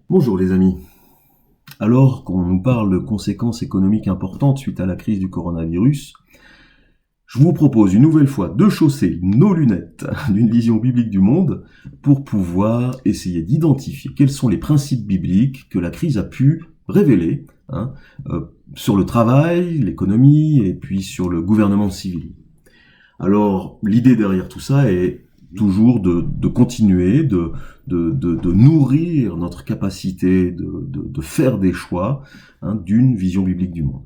Bonjour les amis. Alors qu'on nous parle de conséquences économiques importantes suite à la crise du coronavirus, je vous propose une nouvelle fois de chausser nos lunettes d'une vision biblique du monde pour pouvoir essayer d'identifier quels sont les principes bibliques que la crise a pu révéler sur le travail, l'économie et puis sur le gouvernement civil. Alors l'idée derrière tout ça est toujours de continuer, de nourrir notre capacité de faire des choix d'une vision biblique du monde.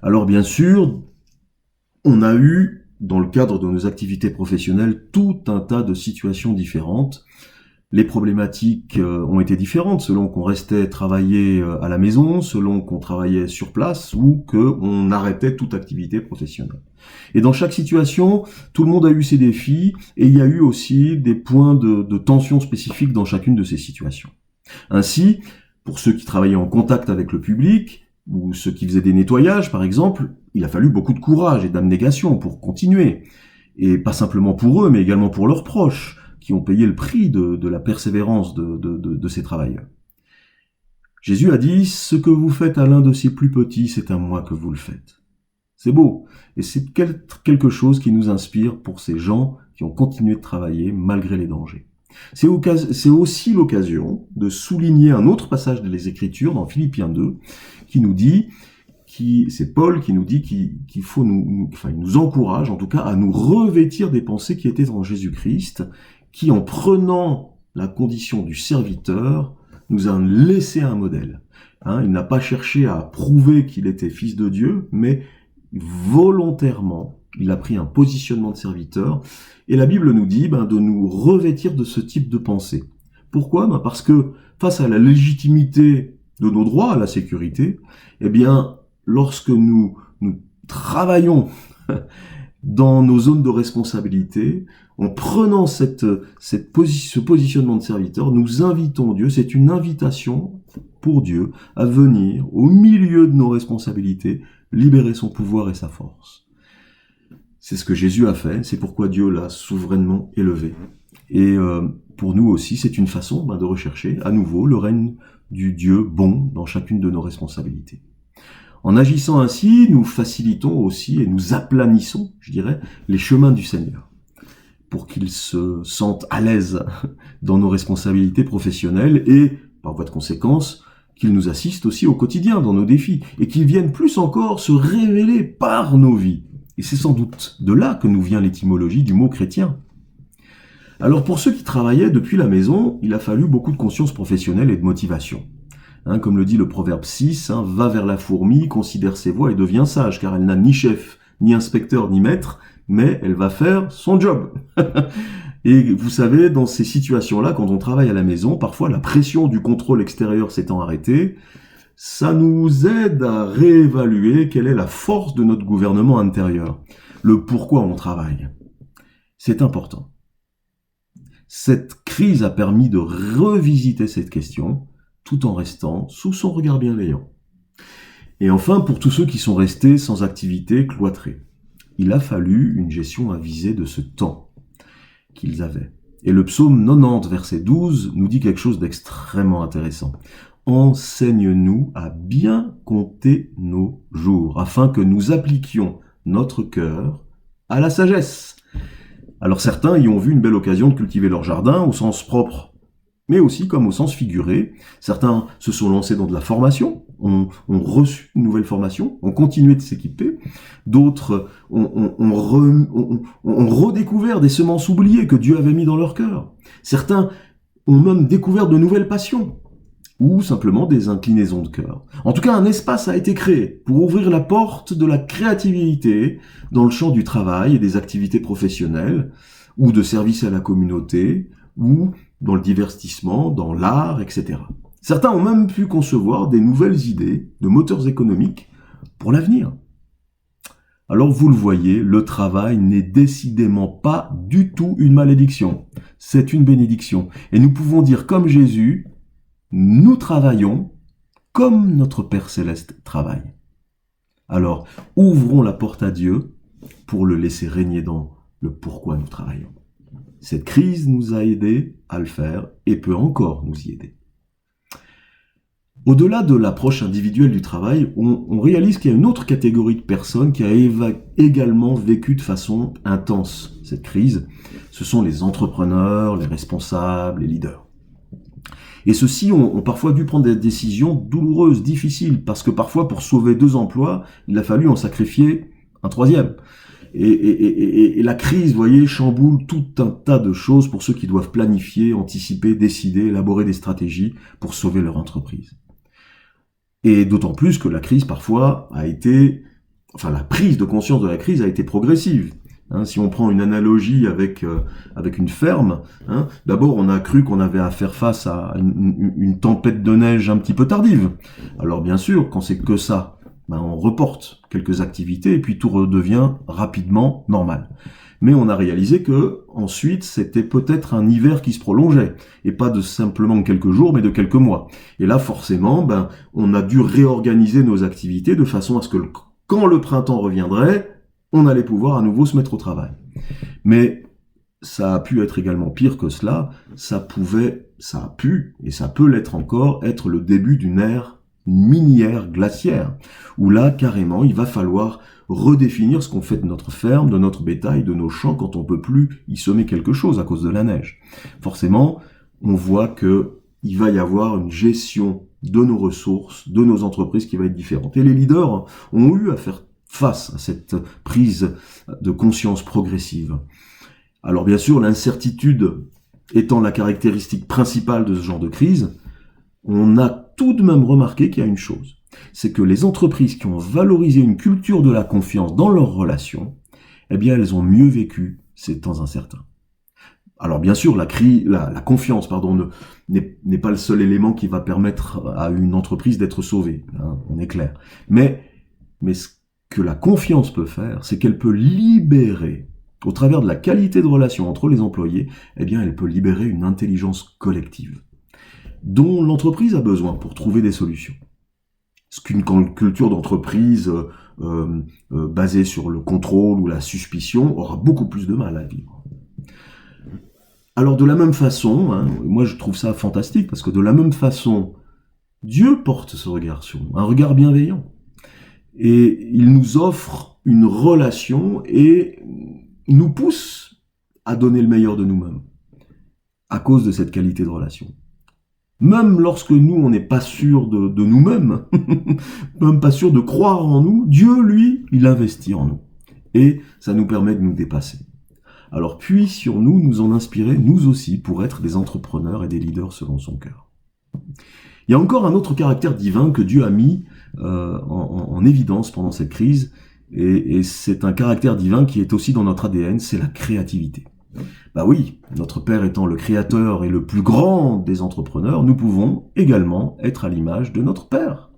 Alors bien sûr, on a eu, dans le cadre de nos activités professionnelles, tout un tas de situations différentes. Les problématiques ont été différentes selon qu'on restait travailler à la maison, selon qu'on travaillait sur place ou qu'on arrêtait toute activité professionnelle. Et dans chaque situation, tout le monde a eu ses défis et il y a eu aussi des points de tension spécifiques dans chacune de ces situations. Ainsi, pour ceux qui travaillaient en contact avec le public ou ceux qui faisaient des nettoyages par exemple, il a fallu beaucoup de courage et d'abnégation pour continuer. Et pas simplement pour eux, mais également pour leurs proches, qui ont payé le prix de la persévérance de ces travailleurs. Jésus a dit, ce que vous faites à l'un de ces plus petits, c'est à moi que vous le faites. C'est beau, et c'est quelque chose qui nous inspire pour ces gens qui ont continué de travailler malgré les dangers. C'est aussi l'occasion de souligner un autre passage des Écritures dans Philippiens 2, qui nous dit, c'est Paul qui nous dit qu'il faut il nous encourage en tout cas à nous revêtir des pensées qui étaient en Jésus-Christ, qui en prenant la condition du serviteur, nous a laissé un modèle. Il n'a pas cherché à prouver qu'il était fils de Dieu, mais volontairement, il a pris un positionnement de serviteur. Et la Bible nous dit de nous revêtir de ce type de pensée. Pourquoi Parce que face à la légitimité de nos droits à la sécurité, eh bien, lorsque nous travaillons dans nos zones de responsabilité, en prenant ce positionnement de serviteur, nous invitons Dieu, c'est une invitation pour Dieu à venir au milieu de nos responsabilités, libérer son pouvoir et sa force. C'est ce que Jésus a fait, c'est pourquoi Dieu l'a souverainement élevé. Et pour nous aussi, c'est une façon de rechercher à nouveau le règne du Dieu bon dans chacune de nos responsabilités. En agissant ainsi, nous facilitons aussi et nous aplanissons, je dirais, les chemins du Seigneur, pour qu'il se sente à l'aise dans nos responsabilités professionnelles et, par voie de conséquence, qu'il nous assiste aussi au quotidien dans nos défis et qu'il vienne plus encore se révéler par nos vies. Et c'est sans doute de là que nous vient l'étymologie du mot chrétien. Alors pour ceux qui travaillaient depuis la maison, il a fallu beaucoup de conscience professionnelle et de motivation. Comme le dit le proverbe 6, va vers la fourmi, considère ses voies et devient sage, car elle n'a ni chef, ni inspecteur, ni maître, mais elle va faire son job. Et vous savez, dans ces situations-là, quand on travaille à la maison, parfois la pression du contrôle extérieur s'étant arrêtée, ça nous aide à réévaluer quelle est la force de notre gouvernement intérieur, le pourquoi on travaille. C'est important. Cette crise a permis de revisiter cette question, tout en restant sous son regard bienveillant. Et enfin, pour tous ceux qui sont restés sans activité cloîtrée, il a fallu une gestion avisée de ce temps qu'ils avaient. Et le psaume 90, verset 12, nous dit quelque chose d'extrêmement intéressant. Enseigne-nous à bien compter nos jours, afin que nous appliquions notre cœur à la sagesse. Alors certains y ont vu une belle occasion de cultiver leur jardin au sens propre, mais aussi comme au sens figuré. Certains se sont lancés dans de la formation, ont reçu une nouvelle formation, ont continué de s'équiper. D'autres ont redécouvert des semences oubliées que Dieu avait mis dans leur cœur. Certains ont même découvert de nouvelles passions, ou simplement des inclinaisons de cœur. En tout cas, un espace a été créé pour ouvrir la porte de la créativité dans le champ du travail et des activités professionnelles, ou de service à la communauté, ou dans le divertissement, dans l'art, etc. Certains ont même pu concevoir des nouvelles idées de moteurs économiques pour l'avenir. Alors vous le voyez, le travail n'est décidément pas du tout une malédiction. C'est une bénédiction. Et nous pouvons dire comme Jésus, nous travaillons comme notre Père Céleste travaille. Alors, ouvrons la porte à Dieu pour le laisser régner dans le pourquoi nous travaillons. Cette crise nous a aidés à le faire et peut encore nous y aider. Au-delà de l'approche individuelle du travail, on réalise qu'il y a une autre catégorie de personnes qui a également vécu de façon intense cette crise. Ce sont les entrepreneurs, les responsables, les leaders. Et ceux-ci ont parfois dû prendre des décisions douloureuses, difficiles, parce que parfois, pour sauver 2 emplois, il a fallu en sacrifier un 3e. Et la crise, vous voyez, chamboule tout un tas de choses pour ceux qui doivent planifier, anticiper, décider, élaborer des stratégies pour sauver leur entreprise. Et d'autant plus que la crise, parfois, la prise de conscience de la crise a été progressive. Si on prend une analogie avec une ferme, d'abord on a cru qu'on avait à faire face à une tempête de neige un petit peu tardive. Alors bien sûr, quand c'est que ça, on reporte quelques activités et puis tout redevient rapidement normal. Mais on a réalisé que ensuite c'était peut-être un hiver qui se prolongeait et pas de simplement quelques jours mais de quelques mois. Et là forcément, on a dû réorganiser nos activités de façon à ce que quand le printemps reviendrait, on allait pouvoir à nouveau se mettre au travail. Mais ça a pu être également pire que cela. Ça a pu et ça peut l'être encore, être le début d'une mini-ère glaciaire, où là carrément il va falloir redéfinir ce qu'on fait de notre ferme, de notre bétail, de nos champs quand on peut plus y semer quelque chose à cause de la neige. Forcément, on voit que il va y avoir une gestion de nos ressources, de nos entreprises qui va être différente. Et les leaders ont eu à faire face à cette prise de conscience progressive. Alors bien sûr, l'incertitude étant la caractéristique principale de ce genre de crise, on a tout de même remarqué qu'il y a une chose, c'est que les entreprises qui ont valorisé une culture de la confiance dans leurs relations, elles ont mieux vécu ces temps incertains. Alors bien sûr, la confiance, n'est pas le seul élément qui va permettre à une entreprise d'être sauvée, on est clair. Mais ce que la confiance peut faire, c'est qu'elle peut libérer, au travers de la qualité de relation entre les employés, elle peut libérer une intelligence collective, dont l'entreprise a besoin pour trouver des solutions. Ce qu'une culture d'entreprise basée sur le contrôle ou la suspicion aura beaucoup plus de mal à vivre. Alors de la même façon, moi je trouve ça fantastique, parce que de la même façon, Dieu porte ce regard sur nous, un regard bienveillant. Et il nous offre une relation et nous pousse à donner le meilleur de nous-mêmes, à cause de cette qualité de relation. Même lorsque nous, on n'est pas sûr de nous-mêmes, même pas sûr de croire en nous, Dieu, lui, il investit en nous. Et ça nous permet de nous dépasser. Alors puissions-nous nous en inspirer, nous aussi, pour être des entrepreneurs et des leaders selon son cœur. Il y a encore un autre caractère divin que Dieu a mis en évidence pendant cette crise, et c'est un caractère divin qui est aussi dans notre ADN, c'est la créativité. Oui, notre Père étant le créateur et le plus grand des entrepreneurs, nous pouvons également être à l'image de notre Père,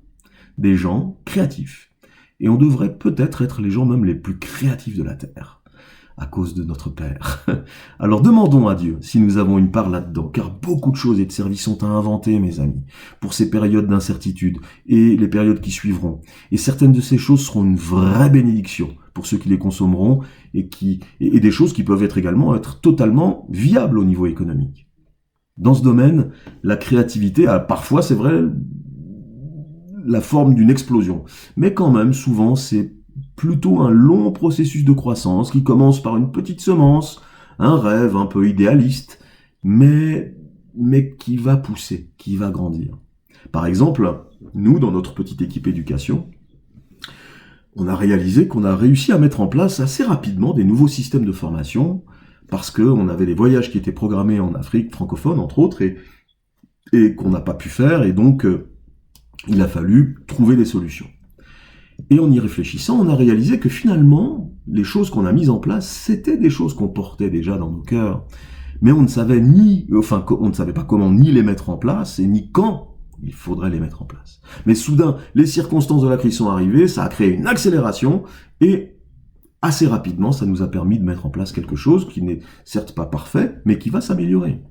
des gens créatifs. Et on devrait peut-être être les gens même les plus créatifs de la Terre, à cause de notre Père. Alors demandons à Dieu si nous avons une part là-dedans, car beaucoup de choses et de services sont à inventer, mes amis, pour ces périodes d'incertitude et les périodes qui suivront. Et certaines de ces choses seront une vraie bénédiction pour ceux qui les consommeront et des choses qui peuvent également être totalement viables au niveau économique. Dans ce domaine, la créativité a parfois, c'est vrai, la forme d'une explosion. Mais quand même, souvent, c'est plutôt un long processus de croissance qui commence par une petite semence, un rêve un peu idéaliste, mais qui va pousser, qui va grandir. Par exemple, nous, dans notre petite équipe éducation, on a réalisé qu'on a réussi à mettre en place assez rapidement des nouveaux systèmes de formation, parce qu'on avait des voyages qui étaient programmés en Afrique francophone, entre autres, et qu'on n'a pas pu faire, et donc il a fallu trouver des solutions. Et en y réfléchissant, on a réalisé que finalement, les choses qu'on a mises en place, c'était des choses qu'on portait déjà dans nos cœurs. Mais on ne savait pas comment ni les mettre en place, et ni quand il faudrait les mettre en place. Mais soudain, les circonstances de la crise sont arrivées, ça a créé une accélération, et assez rapidement, ça nous a permis de mettre en place quelque chose qui n'est certes pas parfait, mais qui va s'améliorer.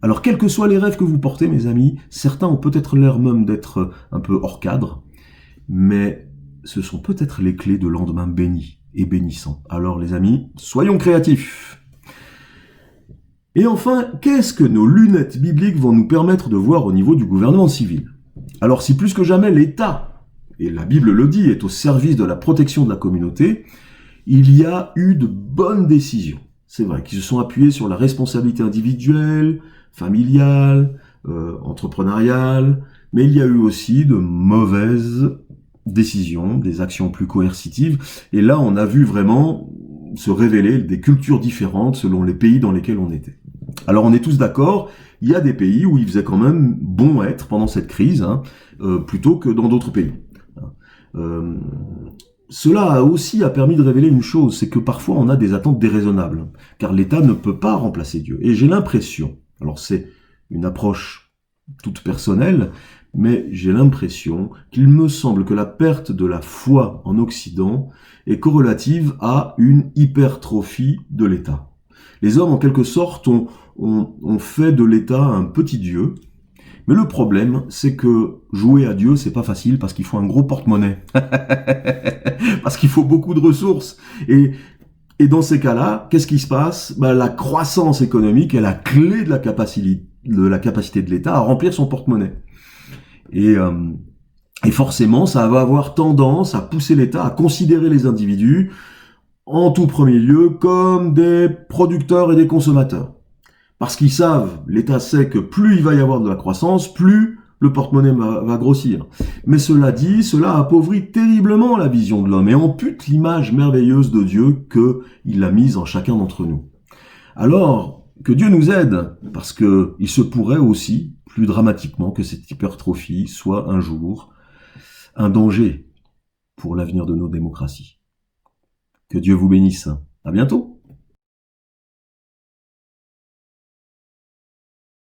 Alors, quels que soient les rêves que vous portez, mes amis, certains ont peut-être l'air même d'être un peu hors cadre, mais ce sont peut-être les clés de lendemains bénis et bénissants. Alors, les amis, soyons créatifs. Et enfin, qu'est-ce que nos lunettes bibliques vont nous permettre de voir au niveau du gouvernement civil ? Alors si plus que jamais l'État, et la Bible le dit, est au service de la protection de la communauté, il y a eu de bonnes décisions, c'est vrai, qui se sont appuyées sur la responsabilité individuelle, familiale, entrepreneuriale, mais il y a eu aussi de mauvaises décisions, des actions plus coercitives, et là on a vu vraiment se révéler des cultures différentes selon les pays dans lesquels on était. Alors on est tous d'accord, il y a des pays où il faisait quand même bon être pendant cette crise, plutôt que dans d'autres pays. Euh, Cela aussi a permis de révéler une chose, c'est que parfois on a des attentes déraisonnables, car l'État ne peut pas remplacer Dieu. Et j'ai l'impression, alors c'est une approche toute personnelle, mais j'ai l'impression qu'il me semble que la perte de la foi en Occident est corrélative à une hypertrophie de l'État. Les hommes, en quelque sorte, ont fait de l'État un petit Dieu. Mais le problème, c'est que jouer à Dieu, c'est pas facile parce qu'il faut un gros porte-monnaie. Parce qu'il faut beaucoup de ressources. Et dans ces cas-là, qu'est-ce qui se passe? La croissance économique est la clé de la capacité de l'État à remplir son porte-monnaie. Et forcément, ça va avoir tendance à pousser l'État à considérer les individus en tout premier lieu comme des producteurs et des consommateurs. Parce qu'ils savent, l'État sait que plus il va y avoir de la croissance, plus le porte-monnaie va grossir. Mais cela dit, cela appauvrit terriblement la vision de l'homme et ampute l'image merveilleuse de Dieu qu'il a mise en chacun d'entre nous. Alors, que Dieu nous aide, parce que il se pourrait aussi, plus dramatiquement, que cette hypertrophie soit un jour un danger pour l'avenir de nos démocraties. Que Dieu vous bénisse. À bientôt.